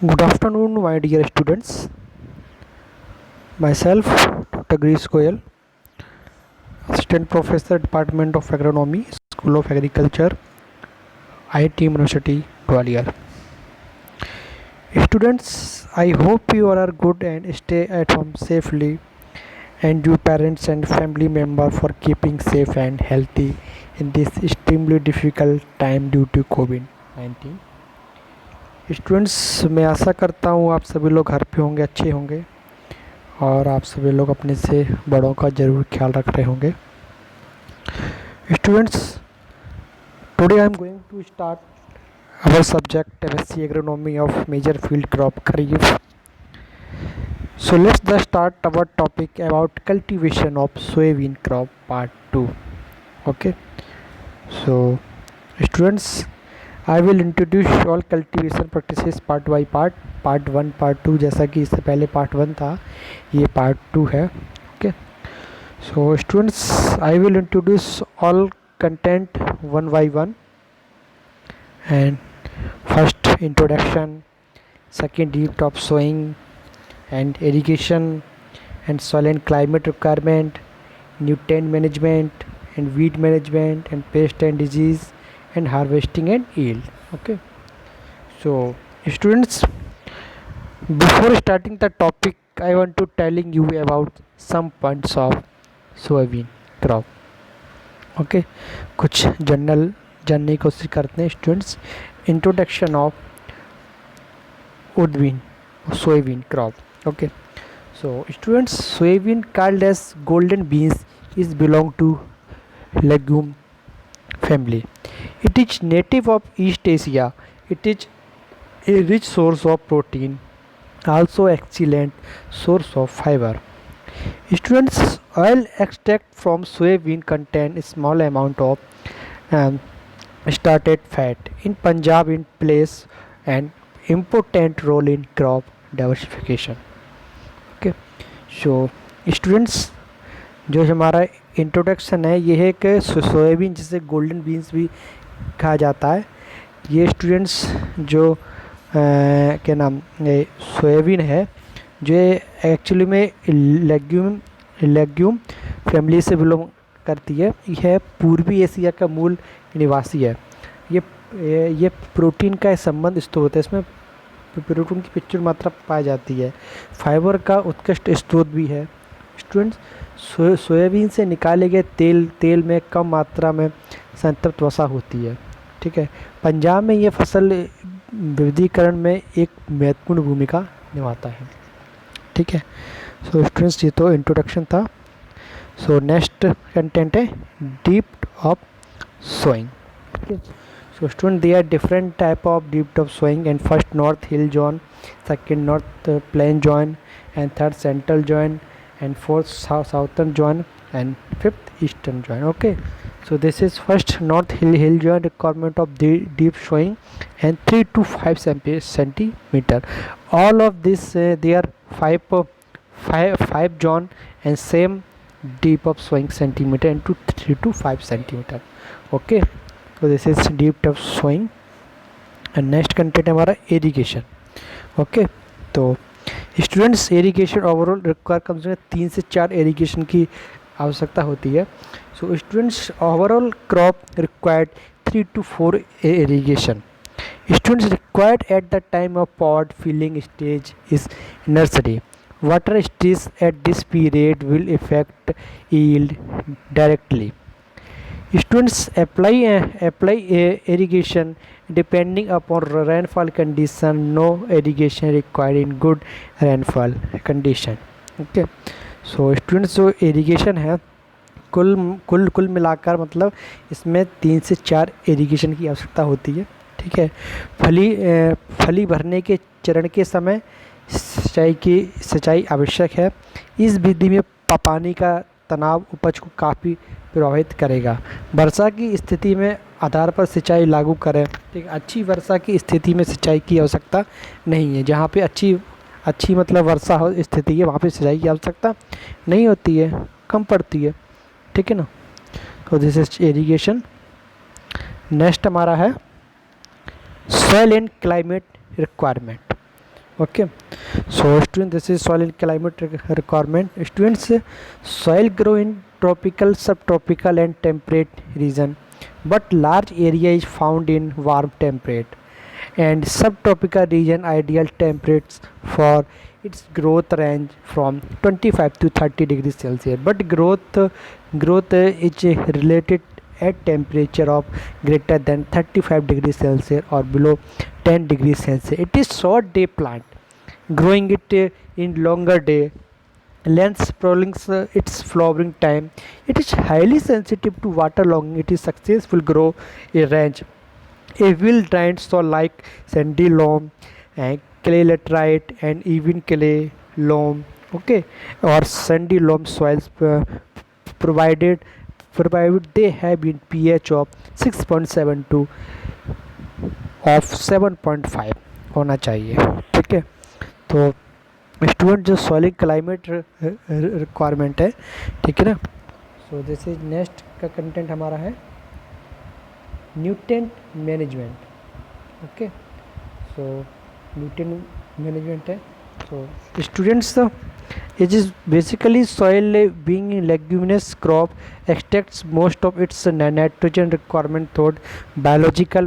Good afternoon, my dear students. Myself, Dr. Greece Goyal, Assistant Professor, Department of Agronomy, School of Agriculture, IIT University, Gwalior. Students, I hope you all are good and stay at home safely, and you parents and family members for keeping safe and healthy in this extremely difficult time due to COVID-19. Students, मैं आशा करता हूँ आप सभी लोग घर पे होंगे, अच्छे होंगे और आप सभी लोग अपने से बड़ों का ज़रूर ख्याल रख रहे होंगे. Students, today I am going to start our subject MSc agronomy of major field crop kharif. So let's the start our topic about cultivation of soybean crop part 2. Okay, so students, I will introduce all cultivation practices part by part. Part 1, part 2, जैसा कि इससे पहले part 1 था, ये part 2 है. Okay, so students, I will introduce all content one by one. And first, introduction, second, deep top sowing and irrigation and soil and climate requirement, nutrient management and weed management and pest and disease and harvesting and yield. Okay, so students, before starting the topic, I want to telling you about some points of soybean crop. Okay, कुछ general जानने की कोशिश करते हैं students. Introduction of उर्दबीन soybean crop. Okay, so students, soybean called as golden beans is belong to legume family. It is native of East Asia. It is a rich source of protein, also excellent source of fiber. Students, oil extract from soybean contain a small amount of started fat. In Punjab, it plays an important role in crop diversification. Okay, so students, जो हमारा introduction है ये है कि soybean जिसे golden beans भी कहा जाता है. ये स्टूडेंट्स जो क्या नाम सोयाबीन है जो एक्चुअली में लेग्यूम फैमिली से बिलोंग करती है. यह पूर्वी एशिया का मूल निवासी है. ये प्रोटीन का संबंध स्रोत है. इसमें प्रोटीन की प्रचुर मात्रा पाई जाती है. फाइबर का उत्कृष्ट स्रोत भी है. स्टूडेंट्स, सोयाबीन से निकाले गए तेल में कम मात्रा में संतृप्त वसा होती है. ठीक है, पंजाब में ये फसल विविधीकरण में एक महत्वपूर्ण भूमिका निभाता है. ठीक है, सो स्टूडेंट्स, ये तो इंट्रोडक्शन था. सो नेक्स्ट कंटेंट है deep of sowing. So student, there are different type of deep top sowing, and first north hill zone, second north plain zone, and third central zone, and fourth southern zone, and fifth eastern zone. Okay, so this is first north hill zone requirement of deep sowing and 3 to 5 centimeter. All of this they are five zone and same deep of sowing centimeter into 3 to 5 centimeter. Okay, so this is deep top sowing. and next content हमारा irrigation. Okay, तो students, irrigation overall require कम से कम 3 से 4 irrigation की आवश्यकता होती है. So students, overall crop required 3 to 4 irrigation. Students, required at the time of pot filling stage is nursery. Water stress at this period will effect yield directly. Students, apply irrigation depending upon rainfall condition. No irrigation required in good rainfall condition. Okay, so students, जो irrigation है कुल मिलाकर मतलब इसमें 3 से 4 irrigation की आवश्यकता होती है. ठीक है, फली भरने के चरण के समय सिंचाई आवश्यक है. इस विधि में पानी का तनाव उपज को काफ़ी प्रभावित करेगा. वर्षा की स्थिति में आधार पर सिंचाई लागू करें. ठीक, अच्छी वर्षा की स्थिति में सिंचाई की आवश्यकता नहीं है. जहाँ पे अच्छी मतलब वर्षा हो स्थिति है वहाँ पे सिंचाई की आवश्यकता नहीं होती है, कम पड़ती है. ठीक है ना. तो दिस इज इरिगेशन. नेक्स्ट हमारा है soil and climate requirement. Okay, so student, this is soil and climate requirement. Students, soil grow in tropical, subtropical and temperate region, but large area is found in warm temperate and subtropical region. Ideal temperatures for its growth range from 25 to 30 degrees Celsius, but growth is related at temperature of greater than 35 degrees Celsius or below 10 degrees Celsius. It is short day plant, growing it in longer day lengths prolongs its flowering time. It is highly sensitive to waterlogging. It is successful grow a range a well drained soil like sandy loam and clay laterite and even clay loam, okay, or sandy loam soils, provided provided they have been pH of 6.72 of 7.5 होना चाहिए, ठीक है। तो student जो soil climate requirement है, ठीक है ना। सो दिस इज नेक्स्ट का कंटेंट हमारा है न्यूट्रिएंट मैनेजमेंट, ओके। सो न्यूट्रिएंट मैनेजमेंट है। So students, it is basically soil being a leguminous crop extracts most of its nitrogen requirement through biological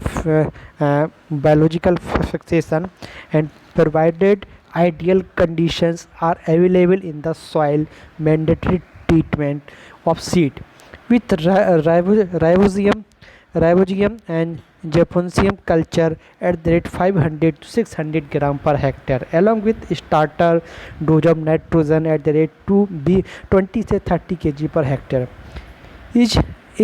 fixation, and provided ideal conditions are available in the soil, mandatory treatment of seed with ribosium and Japonsium culture at the rate 500 to 600 gram per hectare, along with starter dose of nitrogen at the rate 20 to 30 kg per hectare is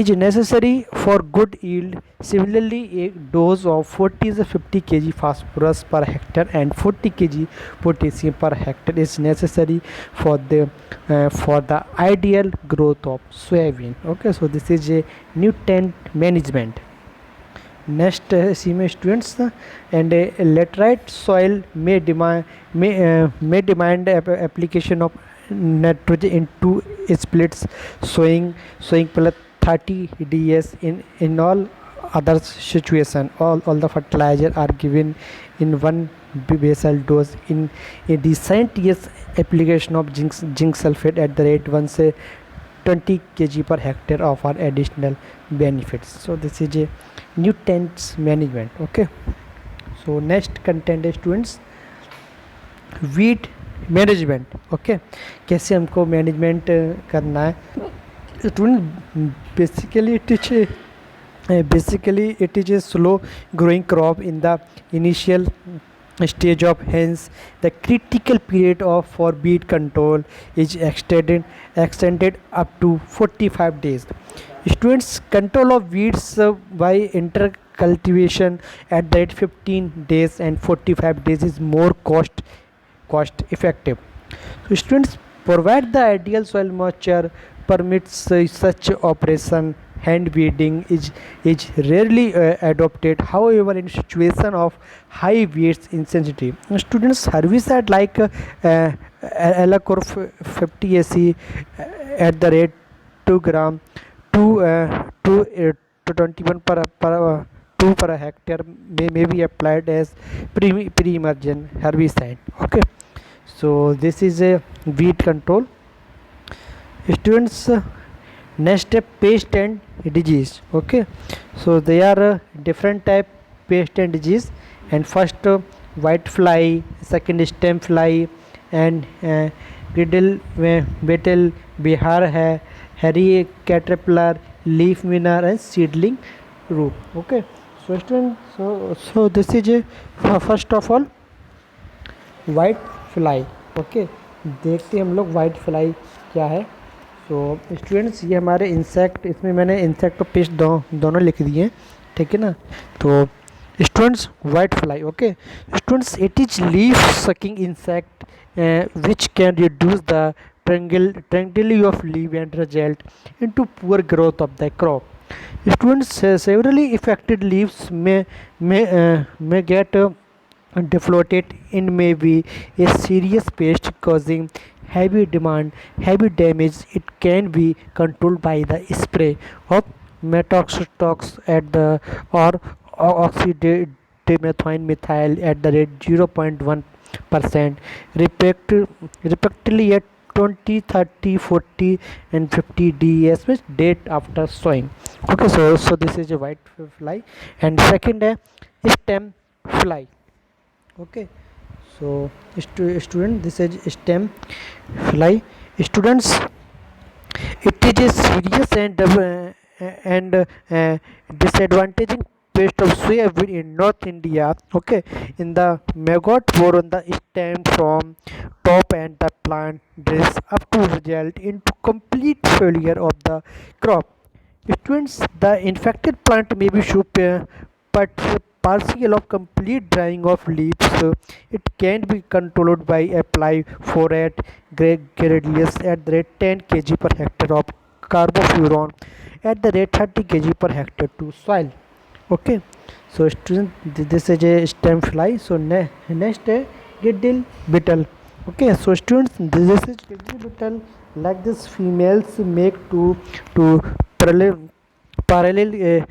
necessary for good yield. Similarly, a dose of 40 to 50 kg phosphorus per hectare and 40 kg potassium per hectare is necessary for the ideal growth of soybean. Okay, so this is a nutrient management. Next, इसी में students and laterite soil may demand application of nitrogen in two splits, showing plus 30 ds in all other situation. All the fertilizer are given in one basal dose. In a recent years application of zinc sulfate at the rate 20 kg per hectare offer additional benefits. So this is a nutrients management, okay. So next content है students weed management, okay। कैसे हमको management करना है student। basically it is a slow growing crop in the initial stage of, hence the critical period of for weed control is extended up to 45 days. Students, control of weeds by intercultivation at the rate 15 days and 45 days is more cost effective. So students, provide the ideal soil moisture permits such operation. Hand weeding is rarely adopted, however in situation of high weeds intensity. Students, herbicide like Alacor 50 AC at the rate 2 gram to 21 2 per hectare may be applied as pre-emergent herbicide, okay। So this is a weed control. Students, next step pest and disease, okay। So there are different type pest and disease, and first white fly, second stem fly, and griddle beetle, bihar है, hairy caterpillar, leaf miner and seedling root, okay। So student, so this is a first of all white fly, okay। देखते हैं हम लोग white fly क्या है। So students, ये हमारे insect, इसमें मैंने इंसेक्ट और पेस्ट दोनों लिख दिए, ठीक है ना। तो students white fly, okay students, it is leaf sucking insect which can reduce the ट्रेंगली of leave and result into poor growth of the crop. Students, severely affected leaves may get deflated and may be a serious pest causing heavy damage. It can be controlled by the spray of methoxytox at the or oxydimethyl methyl at the rate 0.1 20% respectively at 20, 30, 40 and 50 DES means date after sowing. Okay, so this is a white fly. And second है stem fly. Okay, so student, this is stem fly. Students, it is a serious and disadvantaging pest of soybean in North India. Okay, in the maggot bore on the stem from top and the plant dress up to result into complete failure of the crop. Students, the infected plant may be but partial of complete drying of leaves. It can be controlled by apply forate gradius at the rate 10 kg per hectare of carbofuron at the rate 30 kg per hectare to soil. Okay, so student, this is a stem fly. So next giddle beetle. Okay, so students, this is giddle beetle. Like this, females make to parallel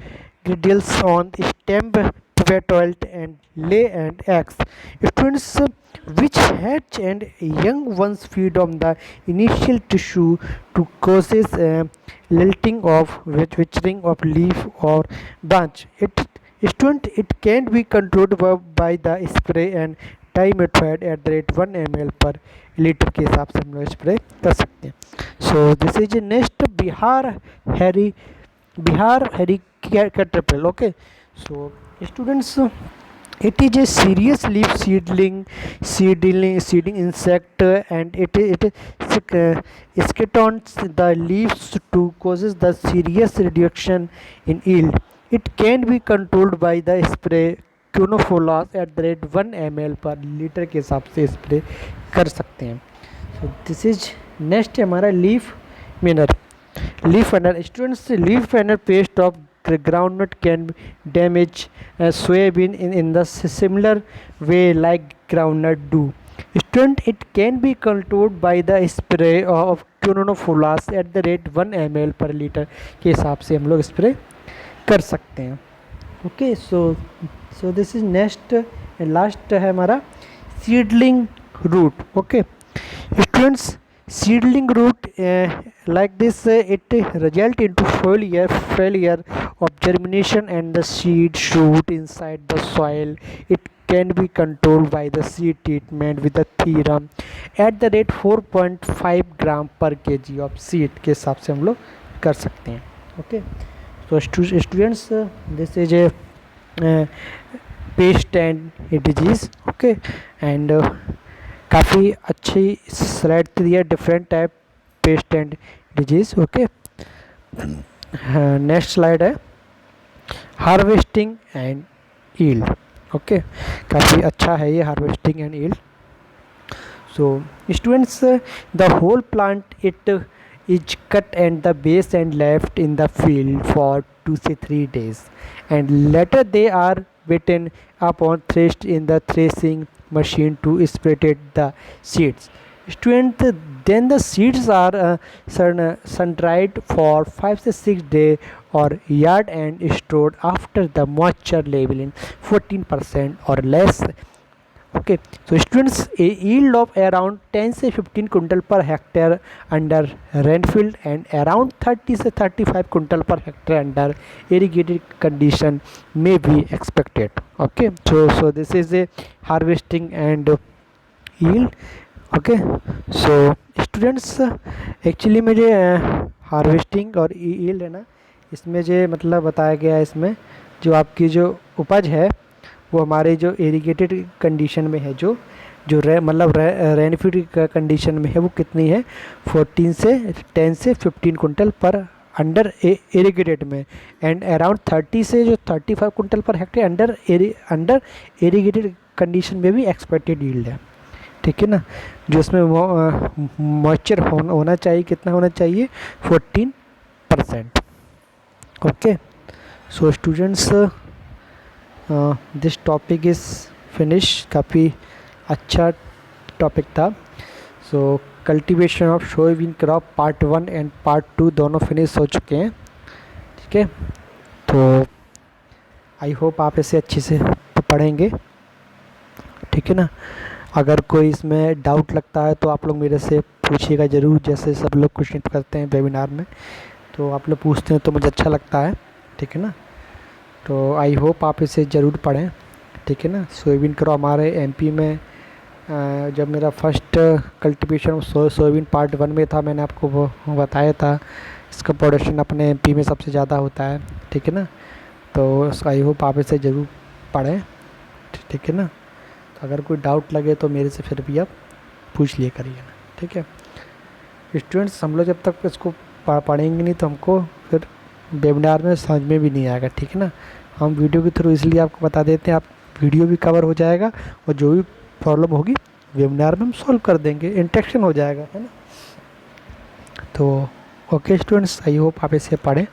giddles on stem petioles and lay and eggs. Students, which hatch and young ones feed on the initial tissue to causes lilting of withering of leaf or branch. It can be controlled by the spray and dimethoate at the rate 1 ml per litre के हिसाब से हम लोग spray कर सकते हैं. So this is next Bihar hairy caterpillar. Okay, so students, it is a serious leaf seeding insect and it scatons the leaves to causes the serious reduction in yield. It can be controlled by the spray quinalphos at the rate 1 ml per litre के हिसाब से spray कर सकते हैं. So this is next हमारा leaf miner. Leaf miner students, leaf miner pest of groundnut can damage soybean in the similar way like groundnut do. Student, it can be controlled by the spray of quinonophos at the rate 1 ml per liter के हिसाब से हम लोग spray कर सकते हैं. Okay, so this is next and last है हमारा seedling root. Okay students, seedling root like this it result into failure of germination and the seed shoot inside the soil. It can be controlled by the seed treatment with the theorem at the rate 4.5 gram per kg of seed के हिसाब से हम लोग कर सकते हैं. Okay, so students, this is a pest and disease. Okay, and काफ़ी अच्छी स्लाइड दी है different type pest and disease. Okay, next slide है हार्वेस्टिंग एंड ईल्ड. ओके, काफ़ी अच्छा है ये harvesting and yield. So students, the whole plant it is cut and the base and left in the field for 2 to 3 days and later they are beaten up or threshed in the threshing machine to spread the seeds. Student, then the seeds are sun dried for 5 to 6 days or yard and stored after the moisture level in 14% or less. Okay, so students, a yield of around 10 से 15 quintal per hectare under Renfield and around 30 से 35 quintal per hectare under irrigated condition में be expected. Okay, so this is a harvesting and yield. Okay, so students, actually मुझे harvesting और yield है ना, इसमें जो मतलब बताया गया है, इसमें जो आपकी जो उपज है वो हमारे जो इरिगेटेड कंडीशन में है, जो मतलब रेनफीड कंडीशन में है, वो कितनी है 10 से 15 क्विंटल पर अंडर इरिगेटेड में एंड अराउंड 30 से जो 35 quintal per hectare under irrigated condition में भी एक्सपेक्टेड यील्ड है. ठीक है ना, जो इसमें मॉइस्चर होना चाहिए, कितना होना चाहिए 14%. Okay, so students, this topic is finish. काफ़ी अच्छा टॉपिक था. So cultivation of soybean crop part 1 and part 2 दोनों फिनिश हो चुके हैं. ठीक है, तो आई होप आप इसे अच्छे से पढ़ेंगे. ठीक है ना, अगर कोई इसमें डाउट लगता है तो आप लोग मेरे से पूछिएगा ज़रूर, जैसे सब लोग क्वेश्चन करते हैं वेबिनार में, तो आप लोग पूछते हैं तो मुझे अच्छा लगता है, ठीक है ना। तो आई होप आप इसे ज़रूर पढ़ें, ठीक है ना। सोयाबीन क्रॉप हमारे एमपी में जब मेरा फर्स्ट कल्टीवेशन सोयाबीन पार्ट 1 में था, मैंने आपको वो बताया था, इसका प्रोडक्शन अपने एमपी में सबसे ज़्यादा होता है, ठीक है ना। तो आई होप आप इसे ज़रूर पढ़ें, ठीक है ना। तो अगर कोई डाउट लगे तो मेरे से फिर भी आप पूछ लिया करिए ना, ठीक है। स्टूडेंट्स, हम लोग जब तक इसको पढ़ेंगे नहीं तो हमको फिर वेबिनार में समझ में भी नहीं आएगा, ठीक है ना। हम वीडियो के थ्रू इसलिए आपको बता देते हैं, आप वीडियो भी कवर हो जाएगा और जो भी प्रॉब्लम होगी वेबिनार में हम सॉल्व कर देंगे, इंटरेक्शन हो जाएगा, है ना। तो ओके स्टूडेंट्स, आई होप आप इसे पढ़ें,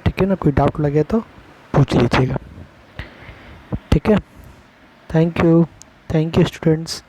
ठीक है ना। कोई डाउट लगे तो पूछ लीजिएगा, ठीक है। Thank you students.